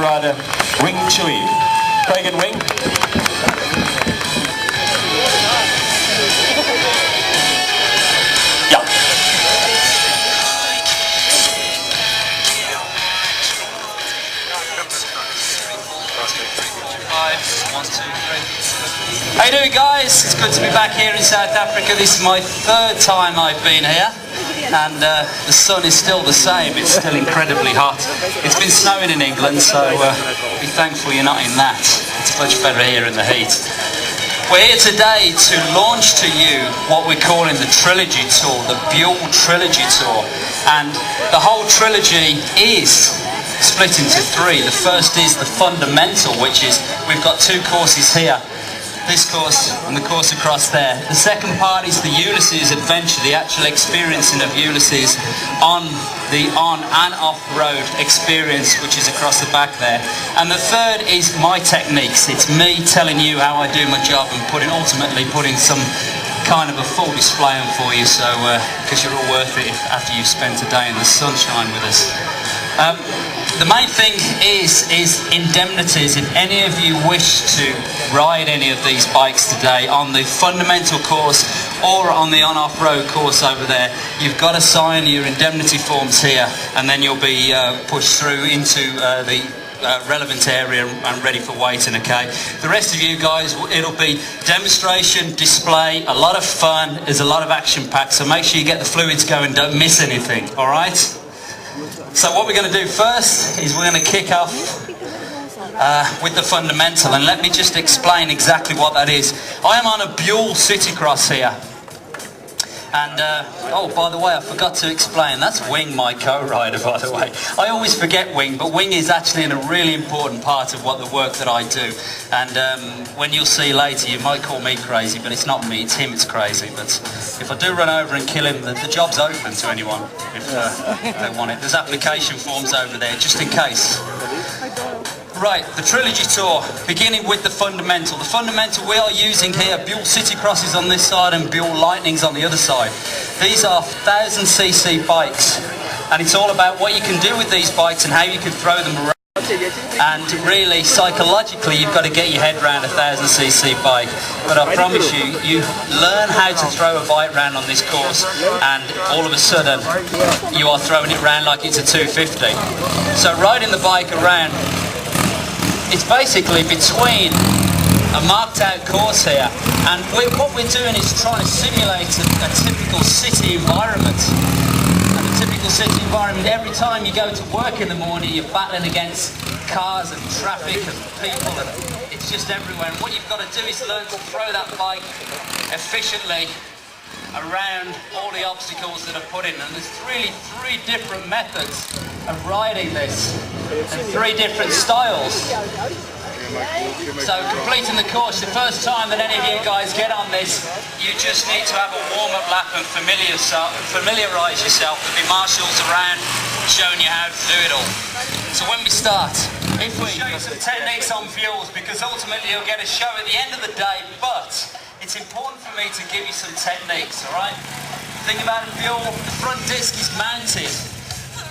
rider Wing Chui. Craig and Wing. Yeah. How you doing, guys? It's good to be back here in South Africa. This is my third time I've been here, and the sun is still the same. It's still incredibly hot. It's been snowing in England, so be thankful you're not in that. It's much better here in the heat. We're here today to launch to you what we're calling the Trilogy Tour, the Buell Trilogy Tour, and the whole trilogy is split into three. The first is the fundamental, which is we've got two courses here, this course and the course across there. The second part is the Ulysses adventure, the actual experiencing of Ulysses on the on and off-road experience, which is across the back there. And the third is my techniques. It's me telling you how I do my job and ultimately putting some kind of a full display on for you, so because you're all worth it after you've spent a day in the sunshine with us. The main thing is indemnities. If any of you wish to ride any of these bikes today on the fundamental course or on the on-off-road course over there, you've got to sign your indemnity forms here, and then you'll be pushed through into the relevant area and ready for waiting, okay? The rest of you guys, it'll be demonstration, display, a lot of fun. There's a lot of action packed, so make sure you get the fluids going, don't miss anything, all right? So what we're going to do first is we're going to kick off with the fundamental, and let me just explain exactly what that is. I am on a Buell City Cross here, and oh, by the way, I forgot to explain, that's Wing, my co-rider, by the way. I always forget Wing, but Wing is actually a really important part of what the work that I do, and when you'll see later, you might call me crazy, but it's not me, it's him, it's crazy. But if I do run over and kill him, the job's open to anyone if they want it. There's application forms over there, just in case. Right, the Trilogy Tour, beginning with the fundamental. The fundamental we are using here, Buell City Crosses on this side and Buell Lightnings on the other side. These are 1000cc bikes, and it's all about what you can do with these bikes and how you can throw them around. And really, psychologically, you've got to get your head around a 1000cc bike. But I promise you, you learn how to throw a bike around on this course, and all of a sudden, you are throwing it around like it's a 250. So riding the bike around, it's basically between a marked out course here, and what we're doing is trying to simulate a typical city environment. And a typical city environment, every time you go to work in the morning, you're battling against cars and traffic and people, and it's just everywhere. And what you've got to do is learn to throw that bike efficiently around all the obstacles that are put in. And there's really three different methods of riding this, and three different styles. So completing the course, the first time that any of you guys get on this, you just need to have a warm-up lap and familiarise yourself with the marshals around showing you how to do it all. So when we start, if we show you some techniques on fuels, because ultimately you'll get a show at the end of the day, but it's important for me to give you some techniques, alright? Think about a fuel, the front disc is mounted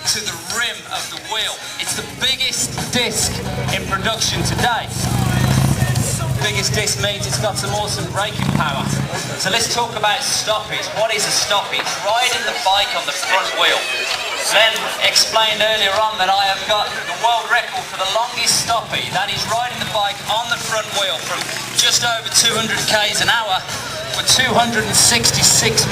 to the rim of the wheel. It's the biggest disc in production today. Biggest disc means it's got some awesome braking power. So let's talk about stoppies. What is a stoppie? It's riding the bike on the front wheel. Then explained earlier on that I have got the world record for the longest stoppie. That is riding the bike on the front wheel from just over 200 k's an hour for 266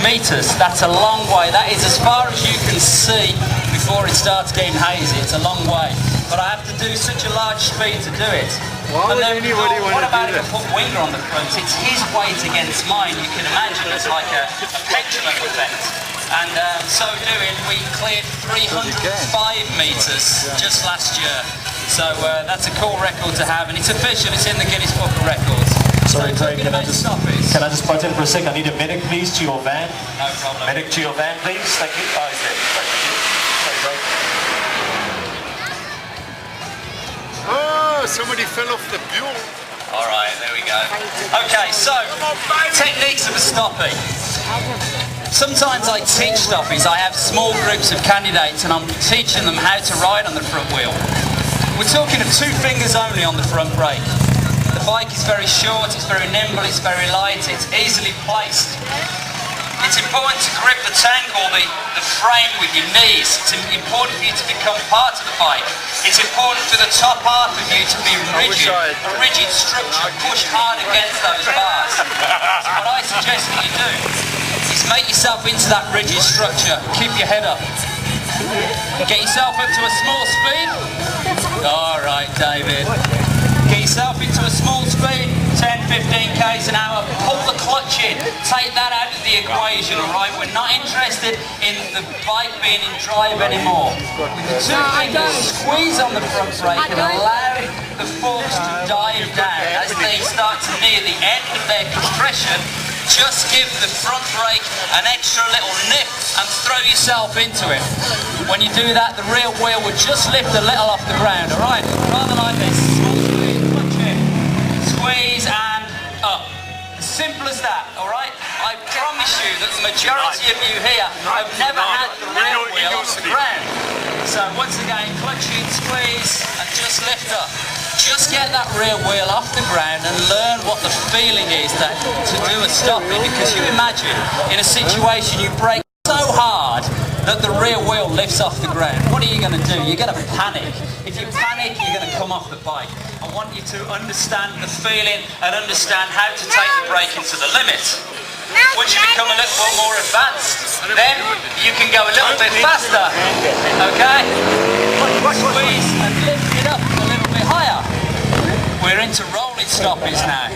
meters. That's a long way. That is as far as you can see before it starts getting hazy. It's a long way. But I have to do such a large speed to do it. Why would anybody want what to about do if I that? put Winger on the front? It's his weight against mine. You can imagine it's like a pendulum effect. And so doing, we cleared 305 meters just last year. So that's a cool record to have, and it's official. It's in the Guinness Book of Records. Sorry, Craig, can I just butt in for a sec? I need a medic, please, to your van. No problem. Medic to your van, please. Thank you. Oh, he's there. Thank you. Sorry, Craig. Oh, somebody fell off the Buell. All right, there we go. Okay, so techniques of a stoppie. Sometimes I teach stoppies. I have small groups of candidates and I'm teaching them how to ride on the front wheel. we're talking of 2 fingers only on the front brake. The bike is very short, it's very nimble, it's very light, it's easily placed. It's important to grip the tank or the frame with your knees. It's important for you to become part of the bike. It's important for the top half of you to be rigid, a rigid structure, push hard against those bars. So what I suggest that you do is make yourself into that rigid structure. Keep your head up. Get yourself up to a small speed. All right, David. Get yourself into a small speed, 10, 15 k's an hour, pull the clutch in, take that out of the equation, alright? We're not interested in the bike being in drive anymore. With the 2 fingers, squeeze on the front brake and allow the forks to dive down. As they start to near the end of their compression, just give the front brake an extra little nip and throw yourself into it. When you do that, the rear wheel will just lift a little off the ground, alright? Rather like this. Squeeze and up. As simple as that, alright? I promise you that the majority of you here have never had the rear wheel off the ground. So once again, clutch in, squeeze, and just lift up. Just get that rear wheel off the ground and learn what the feeling is to do a stopping, because you imagine in a situation you brake so hard that the rear wheel lifts off the ground. What are you going to do? You're going to panic. If you panic, you're going to come off the bike. I want you to understand the feeling and understand how to take the braking to the limit. Once you become a little bit more advanced, then you can go a little bit faster. Okay? Squeeze and lift it up a little bit higher. We're into rolling stoppies now.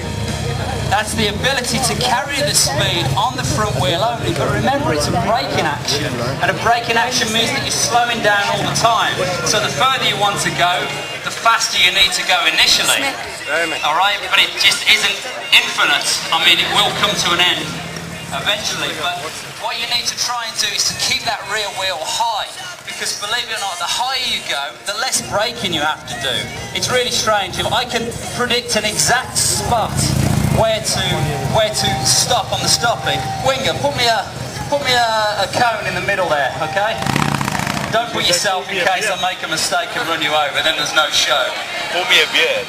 That's the ability to carry the speed on the front wheel only, but remember it's a braking action, and a braking action means that you're slowing down all the time. So the further you want to go, the faster you need to go initially. Alright, but it just isn't infinite. I mean, it will come to an end eventually, but what you need to try and do is to keep that rear wheel high, because believe it or not, the higher you go, the less braking you have to do. It's really strange. I can predict an exact spot where to stop on the stopping. Winger, put me a cone in the middle there, okay? Don't put yourself in case I make a mistake and run you over, then there's no show. Pour me a beer.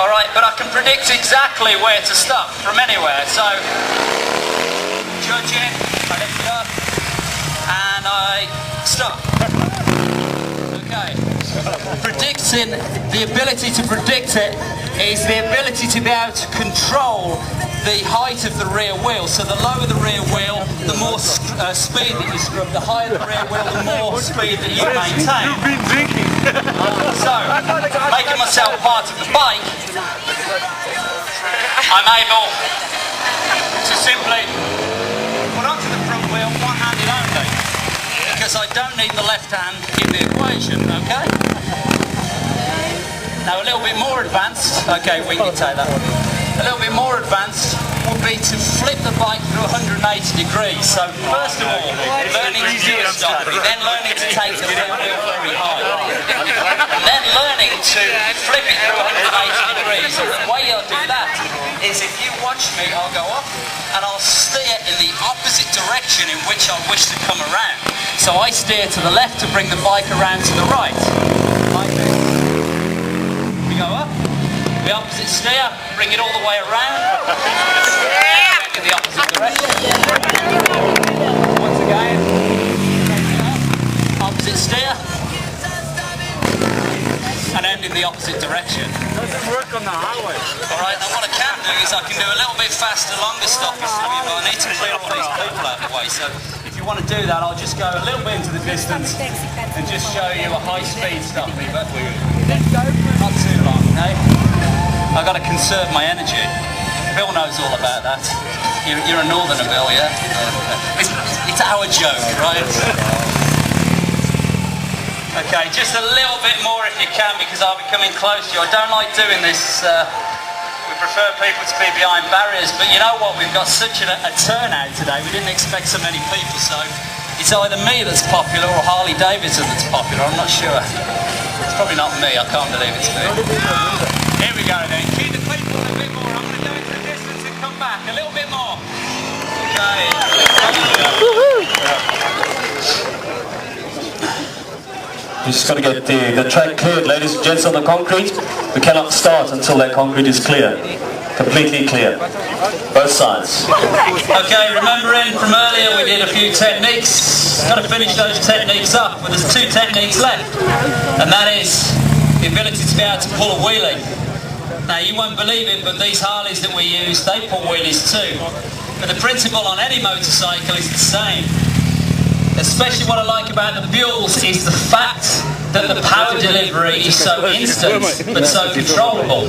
Alright, but I can predict exactly where to stop from anywhere, so judge it, I lift it up, and I stop. Okay. Predicting, the ability to predict it is the ability to be able to control the height of the rear wheel. So the lower the rear wheel, the more speed that you scrub. The higher the rear wheel, the more speed that you maintain. You've been drinking. So, making myself part of the bike, I'm able to simply put onto the front wheel one-handed only, because I don't need the left hand in the equation, okay? Now a little bit more advanced, okay, we can take that. A little bit more advanced would be to flip the bike through 180 degrees. So first of all, learning to do a stoppie, then learning to take the rear wheel very high, and then learning to flip it through 180 degrees. And the way I'll do that is, if you watch me, I'll go up and I'll steer in the opposite direction in which I wish to come around. So I steer to the left to bring the bike around to the right, like this. We go up, the opposite steer, bring it all the way around, in the opposite direction. Once again, opposite steer, and end in the opposite direction. Doesn't work on the highway. Alright, now what I can do is I can do a little bit faster, longer stoppies for you, but I need to clear all these people out of the way. So if you want to do that, I'll just go a little bit into the distance and just show you a high-speed stoppie, but not too long, okay? I've got to conserve my energy. Bill knows all about that. You're a northerner, Bill, yeah? It's our joke, right? Okay, just a little bit more if you can, because I'll be coming close to you. I don't like doing this. We prefer people to be behind barriers, but you know what? We've got such a turnout today. We didn't expect so many people, so it's either me that's popular or Harley-Davidson that's popular. I'm not sure. It's probably not me. I can't believe it's me. Here we go then. Keep the people a bit more. I'm going to go into the distance and come back. A little bit more. Okay. We've just got to get the track cleared, ladies and gents, on the concrete. We cannot start until that concrete is clear. Completely clear. Both sides. Okay, remembering from earlier we did a few techniques. Got to finish those techniques up, but there's 2 techniques left. And that is the ability to be able to pull a wheelie. Now you won't believe it, but these Harleys that we use, they pull wheelies too. But the principle on any motorcycle is the same. Especially what I like about the Buells is the fact that the power delivery is so instant, but so controllable.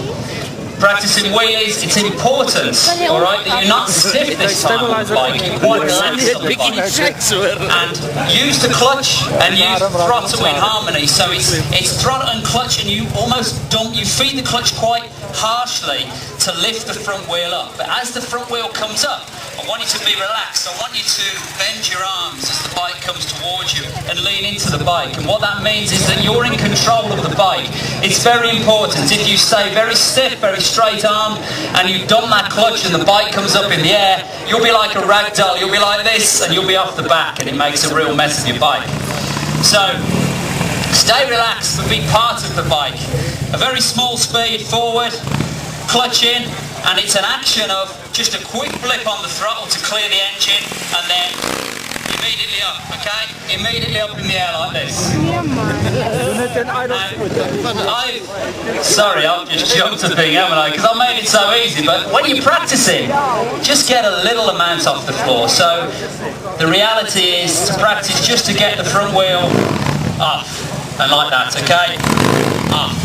Practicing wheelies, it's important, alright, that you're not stiff this time on the bike, you're quite relaxed on the bike. And use the clutch and use the throttle in harmony, so it's throttle and clutch, and you almost you feed the clutch quite harshly to lift the front wheel up. But as the front wheel comes up, I want you to be relaxed. I want you to bend your arms as the bike comes towards you and lean into the bike. And what that means is that you're in control of the bike. It's very important. If you stay very stiff, very straight arm, and you dump that clutch and the bike comes up in the air, you'll be like a rag doll. You'll be like this, and you'll be off the back, and it makes a real mess of your bike. So, stay relaxed, but be part of the bike. A very small speed forward, clutch in, and it's an action of just a quick blip on the throttle to clear the engine, and then immediately up, okay? Immediately up in the air like this. Sorry, I've just jumped a thing, haven't I? Because I made it so easy, but when you're practicing, just get a little amount off the floor. So the reality is to practice just to get the front wheel off, and like that, okay? Up.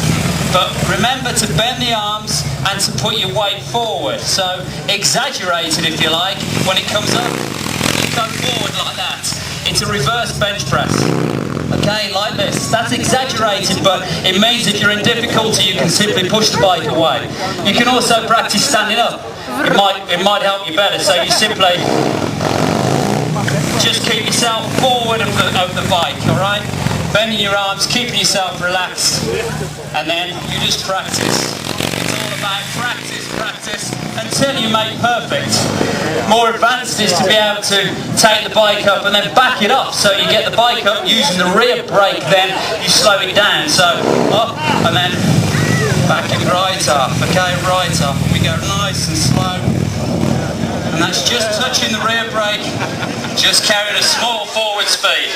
But remember to bend the arms and to put your weight forward. So exaggerate it if you like. When it comes up, you go forward like that. It's a reverse bench press. Okay, like this. That's exaggerated, but it means if you're in difficulty, you can simply push the bike away. You can also practice standing up. It might help you better. So you simply just keep yourself forward of the bike, all right? Bending your arms, keeping yourself relaxed, and then you just practice. It's all about practice, until you make perfect. More advanced is to be able to take the bike up and then back it off. So you get the bike up using the rear brake, then you slow it down. So up and then back it right off. Okay, right off. We go nice and slow. And that's just touching the rear brake, just carrying a small forward speed.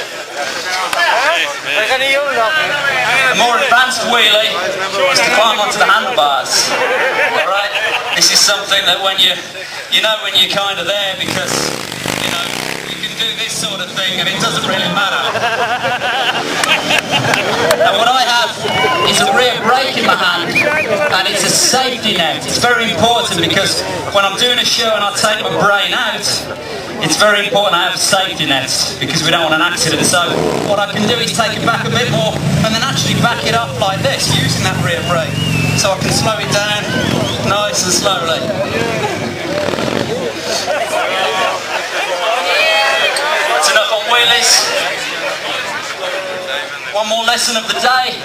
A more advanced wheelie is to climb onto the handlebars. Alright? This is something that when you're kind of there, because you can do this sort of thing and it doesn't really matter. And what I have is a rear brake in my hand, and it's a safety net. It's very important because when I'm doing a show and I take my brain out, it's very important I have a safety net because we don't want an accident. So what I can do is take it back a bit more and then actually back it up like this using that rear brake. So I can slow it down nice and slowly. That's enough on wheelies. One more lesson of the day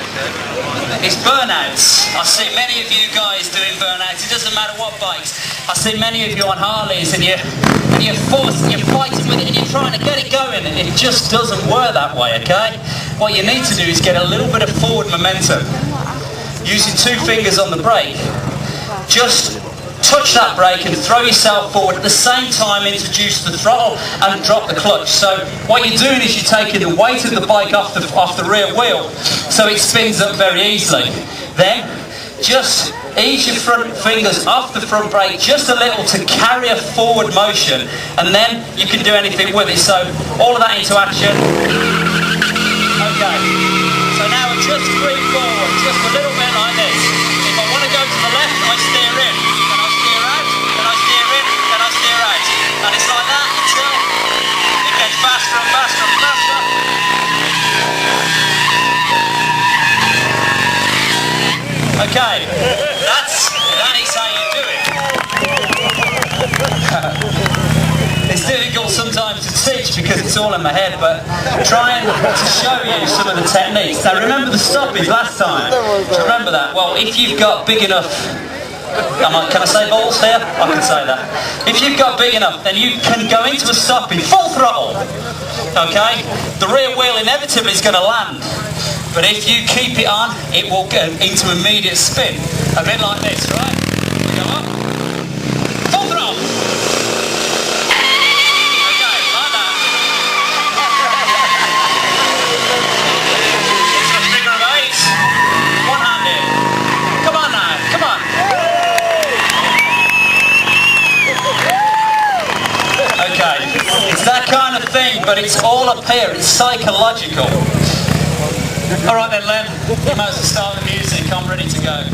is burnouts. I see many of you guys doing burnouts. It doesn't matter what bikes. I see many of you on Harleys and you're fighting with it and you're trying to get it going. It just doesn't work that way, okay? What you need to do is get a little bit of forward momentum. Using 2 fingers on the brake. Just touch that brake and throw yourself forward. At the same time, introduce the throttle and drop the clutch. So what you're doing is you're taking the weight of the bike off the rear wheel, so it spins up very easily. Then just ease your front fingers off the front brake just a little to carry a forward motion, and then you can do anything with it. So all of that into action. Okay. So now we're just free forward, just a little bit like this. If I want to go to the left, I steer in. Then I steer out, then I steer in, then I steer out. And it's like that until it gets faster and faster and faster. Okay, that is how you do it. It's difficult sometimes to teach because it's all in my head, but trying to show you some of the techniques. Now remember the stoppies last time? Do you remember that? Well, if you've got big enough, can I say balls here? I can say that. If you've got big enough, then you can go into a stoppie full throttle. Okay? The rear wheel inevitably is going to land. but if you keep it on, it will go into immediate spin. A bit like this, right? Go up. Full throttle. Okay, like that. It's a figure of 8. One-handed. Come on now, come on. Okay, it's that kind of thing, but it's all up here, it's psychological. Alright then, Len, you might as well start the music, I'm ready to go.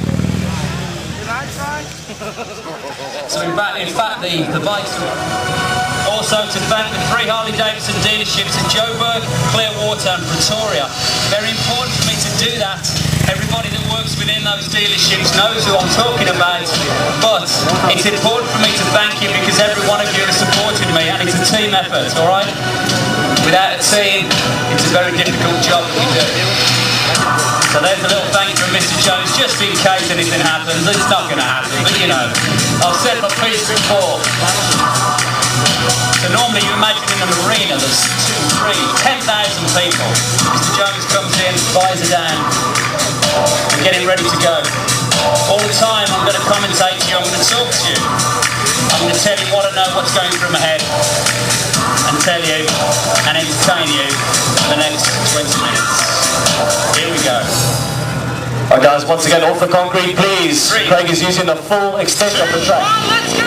So in fact the bikes also to thank the 3 Harley-Davidson dealerships in Joburg, Clearwater and Pretoria. Very important for me to do that. Everybody that works within those dealerships knows who I'm talking about, but it's important for me to thank you because every one of you has supported me, and it's a team effort, alright? Without a team, it's a very difficult job that we do. So there's a little thank you from Mr. Jones, just in case anything happens. It's not going to happen, but you know, I've said my piece before. So normally you imagine in an arena there's 2, 3, 10,000 people. Mr. Jones comes in, flies it down, and getting ready to go. All the time I'm going to commentate to you, I'm going to talk to you. I'm going to tell you what I know, what's going through my head, and tell you and entertain you for the next 20 minutes. Here we go. Alright guys, once again off the concrete please. Craig is using the full extent of the track. Oh, let's go!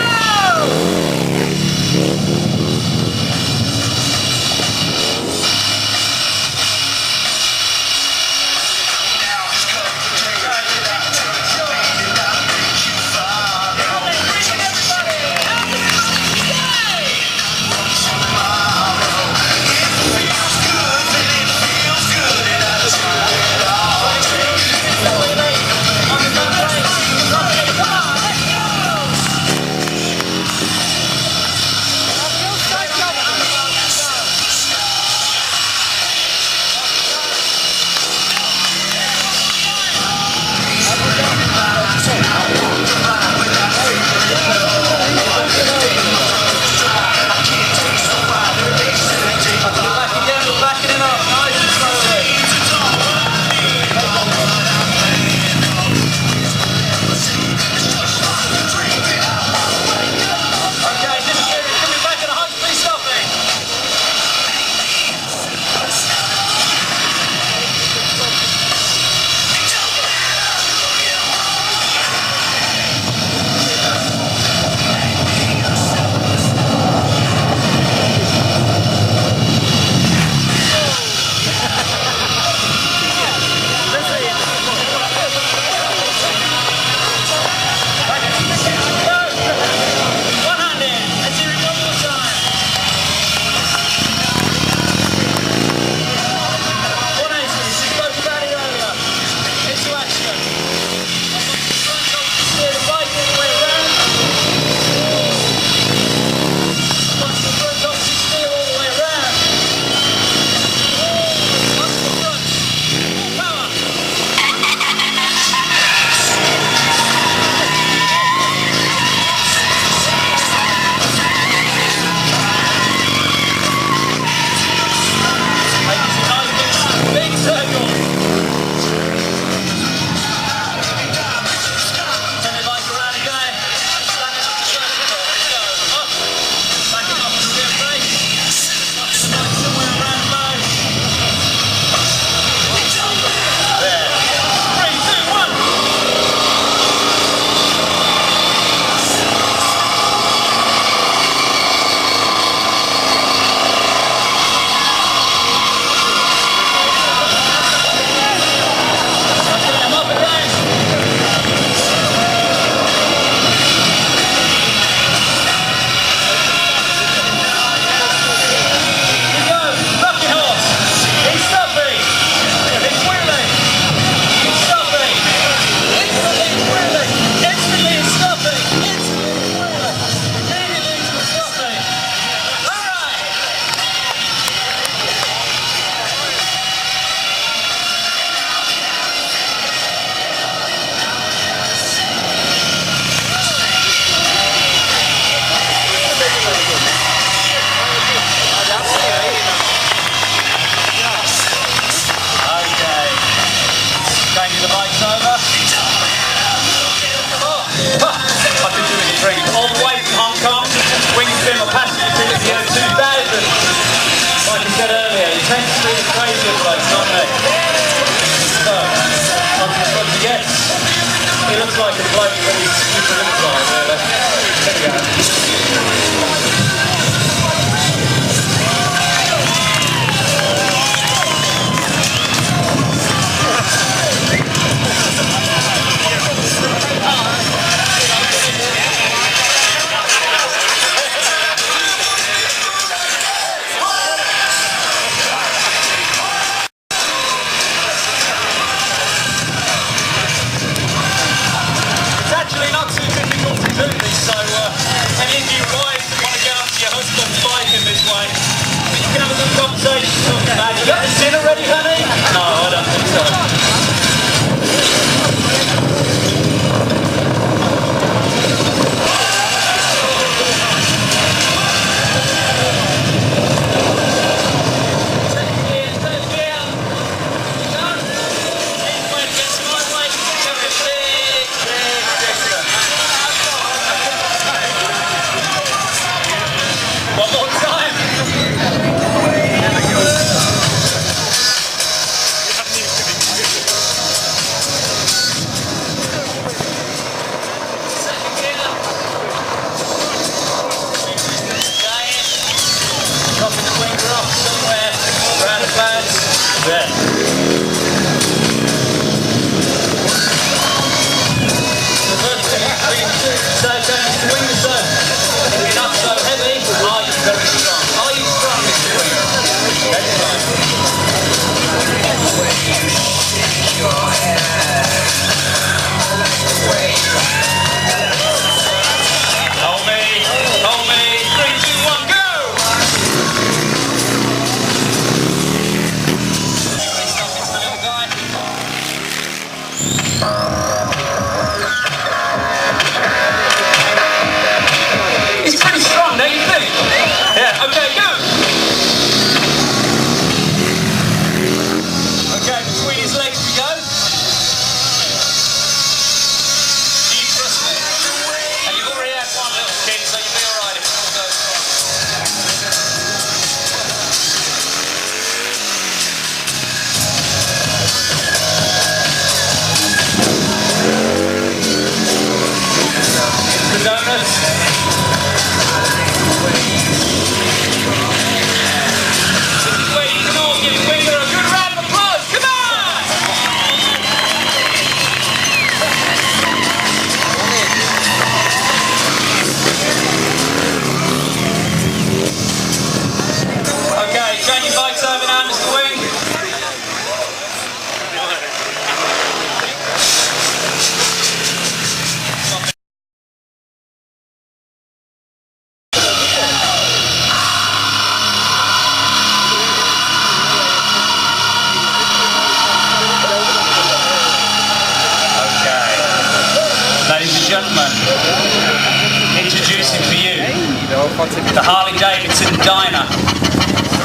The Harley-Davidson Dyna,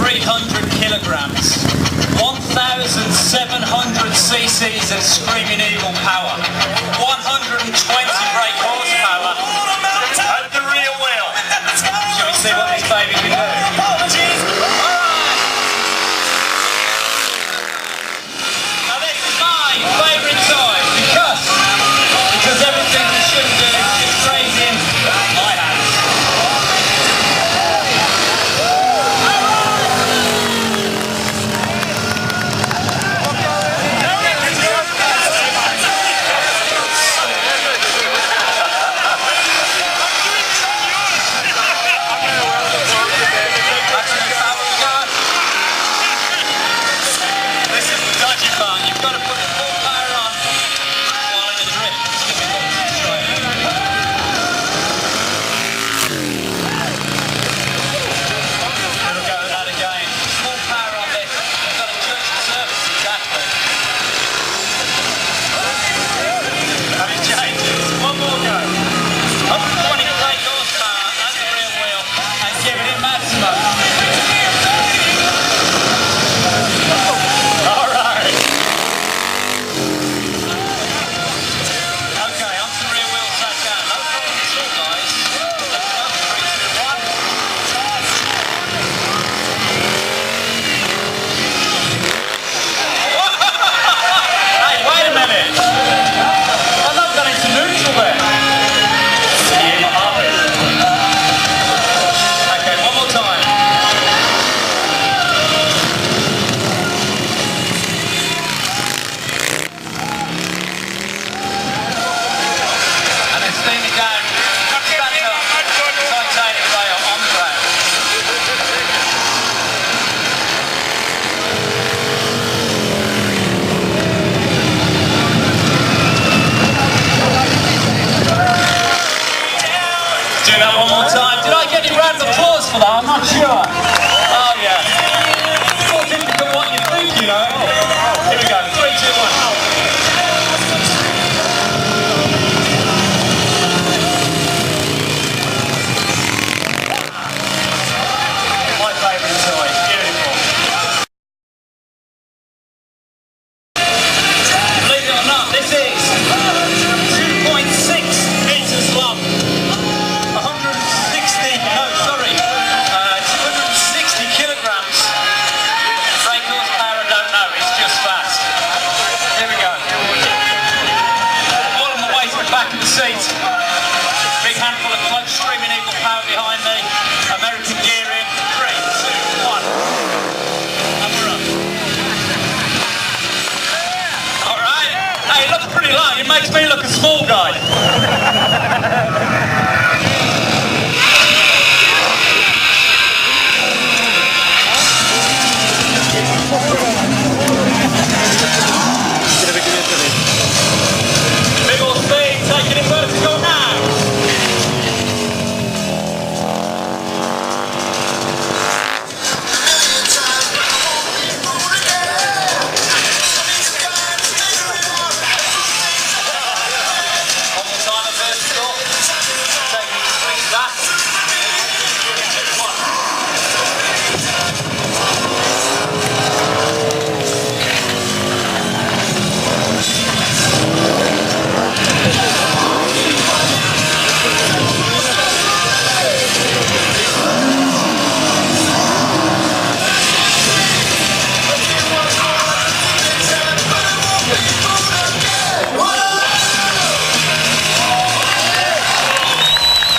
300 kilograms, 1,700 cc's of Screaming Eagle power, 120